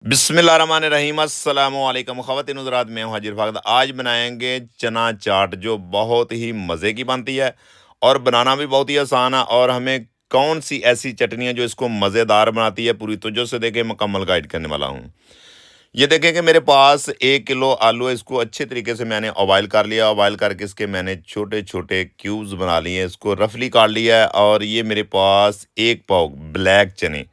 बिस्मिल्लाहिर्रहमानिर्रहीम अस्सलामुअलैकुम ख़वातीन हज़रात, मैं हूं हाजिर फागद। आज बनाएंगे चना चाट जो बहुत ही मज़े की बनती है और बनाना भी बहुत ही आसान है। और हमें कौन सी ऐसी चटनी है जो इसको मज़ेदार बनाती है, पूरी तवज्जो से देखें, मुकम्मल गाइड करने वाला हूं। ये देखें कि मेरे पास 1 किलो आलू है। इसको अच्छे तरीके से मैंने ऑयल कर लिया। ऑयल करके इसके मैंने छोटे छोटे क्यूब्स बना लिए हैं, इसको रफली काट लिया है। और ये मेरे पास 1 पाव ब्लैक चने,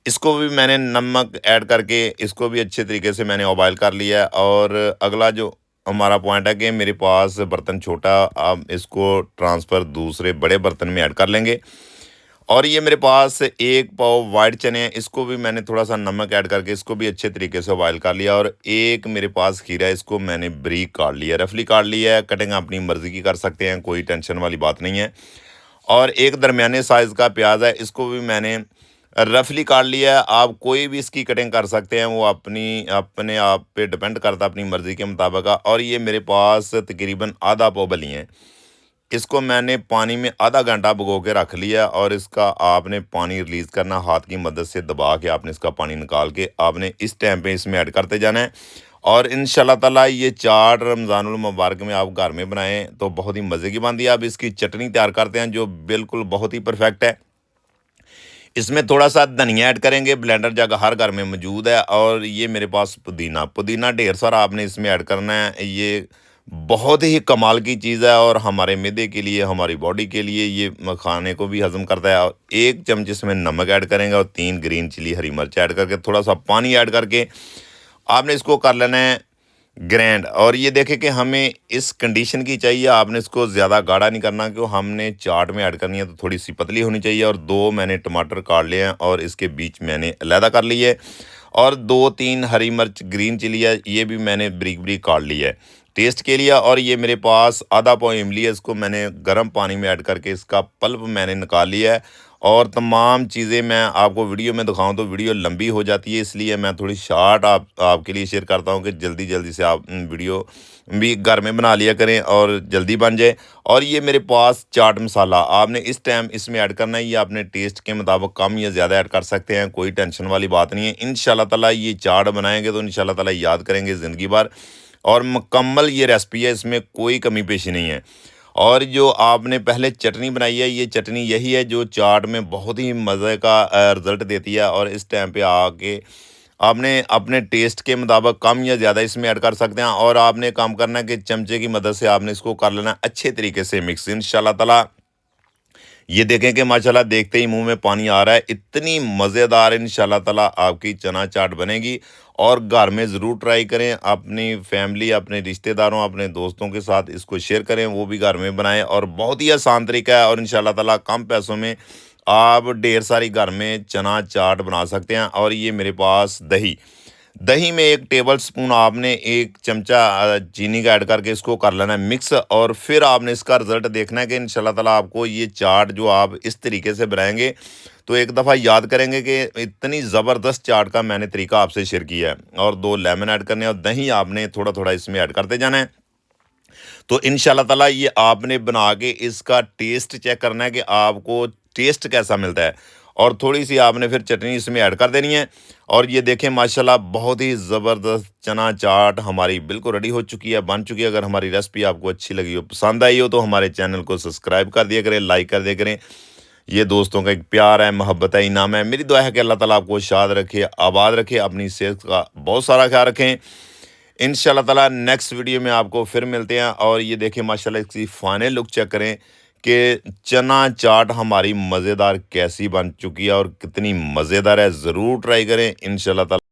इसको भी मैंने नमक ऐड करके इसको भी अच्छे तरीके से मैंने बॉयल कर लिया है। और अगला जो हमारा पॉइंट है कि मेरे पास बर्तन छोटा, आप इसको ट्रांसफ़र दूसरे बड़े बर्तन में ऐड कर लेंगे। और ये मेरे पास 1 पाव वाइट चने हैं, इसको भी मैंने थोड़ा सा नमक ऐड करके इसको भी अच्छे तरीके से बॉयल कर लिया। और एक मेरे पास खीरा है, इसको मैंने बारीक काट लिया, रफली काट लिया है। कटिंग अपनी मर्ज़ी की कर सकते हैं, कोई टेंशन वाली बात नहीं है। और एक दरमियाने साइज़ का प्याज है, इसको भी मैंने रफली काट लिया है। आप कोई भी इसकी कटिंग कर सकते हैं, वो अपने आप पे डिपेंड करता है, अपनी मर्ज़ी के मुताबिक। और ये मेरे पास तकरीबन आधा पाव बली हैं, इसको मैंने पानी में आधा घंटा भिगो के रख लिया। और इसका आपने पानी रिलीज़ करना, हाथ की मदद से दबा के आपने इसका पानी निकाल के आपने इस टाइम पे इसमें ऐड करते जाना है। और इंशाल्लाह ताला ये चाट रमज़ानुल मुबारक में आप घर में बनाएं तो बहुत ही मज़े की बनती है। अब इसकी चटनी तैयार करते हैं जो बिल्कुल बहुत ही परफेक्ट है। इसमें थोड़ा-सा धनिया ऐड करेंगे, ब्लेंडर जग हर घर में मौजूद है। और ये मेरे पास पुदीना पुदीना ढेर सारा आपने इसमें ऐड करना है। ये बहुत ही कमाल की चीज़ है और हमारे मैदे के लिए, हमारी बॉडी के लिए ये खाने को भी हज़म करता है। और 1 चम्मच इसमें नमक ऐड करेंगे और 3 ग्रीन चिली हरी मिर्च ऐड करके थोड़ा-सा पानी ऐड करके आपने इसको कर लेना है ग्रैंड। और ये देखें कि हमें इस कंडीशन की चाहिए, आपने इसको ज़्यादा गाढ़ा नहीं करना, क्यों हमने चाट में ऐड करनी है तो थोड़ी सी पतली होनी चाहिए। और 2 मैंने टमाटर काट लिए हैं और इसके बीच मैंने अलहदा कर लिए है। और 2-3 हरी मिर्च ग्रीन चिली है, ये भी मैंने बारीक बारीक काट ली है टेस्ट के लिए। और ये मेरे पास आधा पाव इमली है, इसको मैंने गर्म पानी में ऐड करके इसका पल्प मैंने निकाल लिया है। और तमाम चीज़ें मैं आपको वीडियो में दिखाऊं तो वीडियो लंबी हो जाती है, इसलिए मैं थोड़ी शार्ट आपके लिए शेयर करता हूं कि जल्दी जल्दी से आप वीडियो भी घर में बना लिया करें और जल्दी बन जाए। और ये मेरे पास चाट मसाला आपने इस टाइम इसमें ऐड करना है, ये आपने टेस्ट के मुताबिक कम या ज़्यादा ऐड कर सकते हैं, कोई टेंशन वाली बात नहीं है। इंशाल्लाह ताला ये चाट बनाएंगे तो इंशाल्लाह ताला याद करेंगे ज़िंदगी भर। और मुकम्मल ये रेसिपी है, इसमें कोई कमी पेशी नहीं है। और जो आपने पहले चटनी बनाई है, ये चटनी यही है जो चाट में बहुत ही मज़े का रिज़ल्ट देती है। और इस टाइम पे आके आपने अपने टेस्ट के मुताबिक कम या ज़्यादा इसमें ऐड कर सकते हैं। और आपने काम करना है कि चमचे की मदद से आपने इसको कर लेना अच्छे तरीके से मिक्स। इंशाल्लाह ताला ये देखें कि माशाल्लाह देखते ही मुंह में पानी आ रहा है, इतनी मज़ेदार इंशाल्लाह ताला आपकी चना चाट बनेगी। और घर में ज़रूर ट्राई करें, अपनी फैमिली, अपने रिश्तेदारों, अपने दोस्तों के साथ इसको शेयर करें, वो भी घर में बनाएं। और बहुत ही आसान तरीका है और इंशाल्लाह ताला कम पैसों में आप ढेर सारी घर में चना चाट बना सकते हैं। और ये मेरे पास दही दही में 1 टेबल स्पून आपने 1 चमचा चीनी का ऐड करके इसको कर लेना है मिक्स। और फिर आपने इसका रिज़ल्ट देखना है कि इंशाल्लाह ताला आपको ये चाट जो आप इस तरीके से बनाएंगे तो एक दफ़ा याद करेंगे कि इतनी ज़बरदस्त चाट का मैंने तरीका आपसे शेयर किया है। और 2 लेमन ऐड करने हैं और दही आपने थोड़ा थोड़ा इसमें ऐड करते जाना है। तो इंशाल्लाह ताला ये आपने बना के इसका टेस्ट चेक करना है कि आपको टेस्ट कैसा मिलता है। और थोड़ी सी आपने फिर चटनी इसमें ऐड कर देनी है। और ये देखें माशाल्लाह बहुत ही ज़बरदस्त चना चाट हमारी बिल्कुल रेडी हो चुकी है, बन चुकी है। अगर हमारी रेसिपी आपको अच्छी लगी हो, पसंद आई हो, तो हमारे चैनल को सब्सक्राइब कर दिया करें, लाइक कर दिया करें। ये दोस्तों का एक प्यार है, मोहब्बत है, इनाम है। मेरी दुआ है कि अल्लाह ताला आपको शाद रखे, आबाद रखे, अपनी सेहत का बहुत सारा ख्याल रखें। इंशाल्लाह ताला नेक्स्ट वीडियो में आपको फिर मिलते हैं। और ये देखें माशाल्लाह इसकी फाइनल लुक चेक करें कि चना चाट हमारी मज़ेदार कैसी बन चुकी है और कितनी मज़ेदार है। ज़रूर ट्राई करें इंशाल्लाह ताला।